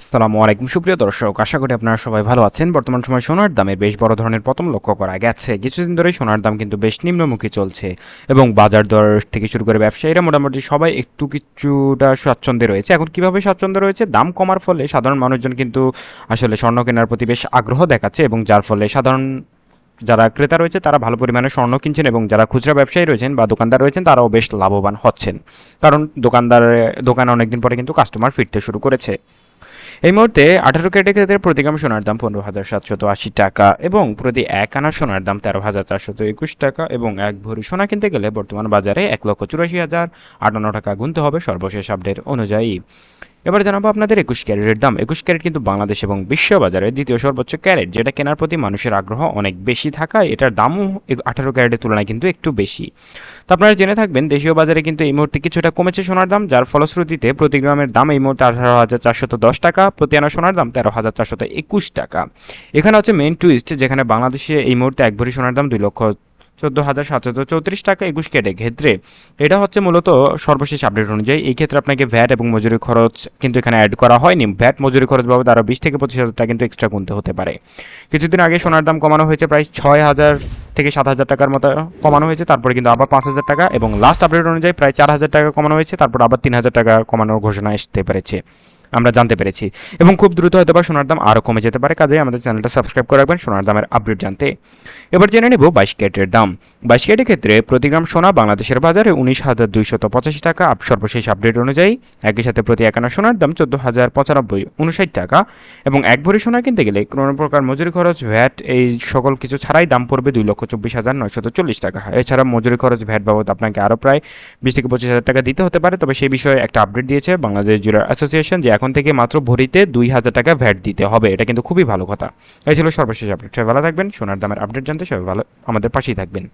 আসসালামু আলাইকুম সুপ্রিয় দর্শক, আশা করি আপনারা সবাই ভালো আছেন। বর্তমান সময়ে সোনার দামে বেশ বড় ধরনের পতন লক্ষ্য করা গেছে। কিছুদিন ধরে সোনার দাম কিন্তু বেশ নিম্নমুখী চলছে এবং বাজার দর থেকে শুরু করে ব্যবসায়ীরা মোটামুটি সবাই একটু কিছুটা স্বাচ্ছন্দ্যে রয়েছে। এখন কিভাবে স্বাচ্ছন্দ্যে রয়েছে? দাম কমার ফলে সাধারণ মানুষজন কিন্তু আসলে স্বর্ণ কেনার প্রতি বেশ আগ্রহ দেখাচ্ছে এবং যার ফলে সাধারণ যারা ক্রেতা রয়েছে তারা ভালো পরিমাণে স্বর্ণ কিনছেন এবং যারা খুচরা ব্যবসায়ী রয়েছেন বা দোকানদার রয়েছেন তারাও বেশ লাভবান হচ্ছেন, কারণ দোকানে অনেকদিন পরে কিন্তু কাস্টমার ফিরতে শুরু করেছে। এই মুহূর্তে 18 ক্যারেটের ক্ষেত্রে প্রতি গ্রাম সোনার দাম 15,780 টাকা এবং প্রতি 1 আনা সোনার দাম 13,421 টাকা এবং 1 ভরি সোনা কিনতে গেলে বর্তমান বাজারে 1,84,058 টাকা গুনতে হবে সর্বশেষ আপডেট অনুযায়ী। এবার জানাবো আপনাদের 21 ক্যারেটের দাম। 21 ক্যারেট কিন্তু বাংলাদেশ এবং বিশ্ব বাজারে দ্বিতীয় সর্বোচ্চ ক্যারেট, যেটা কেনার প্রতি মানুষের আগ্রহ অনেক বেশি থাকায় এটার দামও 18 ক্যারেটের তুলনায় কিন্তু একটু বেশি। তো আপনারা জেনে থাকবেন দেশীয় বাজারে কিন্তু এই মুহূর্তে কিছুটা কমেছে সোনার দাম, যার ফলশ্রুতিতে প্রতি গ্রামের দাম এই মুহূর্তে 18,410 টাকা, প্রতি আনা সোনার দাম 13,421 টাকা। এখানে হচ্ছে মেইন টুইস্ট, যেখানে বাংলাদেশে এই মুহূর্তে 1 ভরি সোনার দাম 2,14,734 টাকা 21 ক্যারেটের ক্ষেত্রে। এটা হচ্ছে মূলত সর্বশেষ আপডেট অনুযায়ী। এই ক্ষেত্রে আপনাকে ভ্যাট এবং মজুরি খরচ কিন্তু এখানে অ্যাড করা হয়নি। ভ্যাট মজুরি খরচ বাবদ আরও 20 থেকে 25,000 টাকা কিন্তু এক্সট্রা গুনতে হতে পারে। কিছুদিন আগে সোনার দাম কমানো হয়েছে প্রায় 6,000 থেকে 7,000 টাকার মতো কমানো হয়েছে, তারপরে কিন্তু আবার 5,000 টাকা এবং লাস্ট আপডেট অনুযায়ী প্রায় 4,000 টাকা কমানো হয়েছে, তারপর আবার 3,000 টাকা কমানোর ঘোষণা আসতে পেরেছে, আমরা জানতে পেরেছি। এবং খুব দ্রুত হয়তো বা সোনার দাম আরও কমে যেতে পারে, কাজেই আমাদের চ্যানেলটা সাবস্ক্রাইব করে রাখবেন সোনার দামের আপডেট জানতে। এবার জেনে নেব 22 ক্যারেটের দাম। 22 ক্যারেটের ক্ষেত্রে প্রতি গ্রাম সোনা বাংলাদেশের বাজারে 19,285 টাকা সর্বশেষ আপডেট অনুযায়ী। একই সাথে প্রতি 1 আনা সোনার দাম 14,095 টাকা এবং 1 ভরি সোনা কিনতে গেলে কোনো প্রকার মজুরি খরচ, ভ্যাট এই সকল কিছু ছাড়াই দাম পড়বে 2,24,940 টাকা। এছাড়া মজুরি খরচ, ভ্যাট বাবদ আপনাকে আরও প্রায় 20 থেকে 25,000 টাকা দিতে হতে পারে। তবে সেই বিষয়ে একটা আপডেট দিয়েছে বাংলাদেশ জুয়েলার অ্যাসোসিয়েশন যে এখন থেকে মাত্র ভরিতে 2,000 টাকা ভ্যাট দিতে হবে। এটা কিন্তু খুবই ভালো কথা। এই ছিল সর্বশেষ আপডেট। সবাই ভালো থাকবেন। সোনার দামের আপডেট জানতে সবাই ভালো আমাদের পাশেই থাকবেন।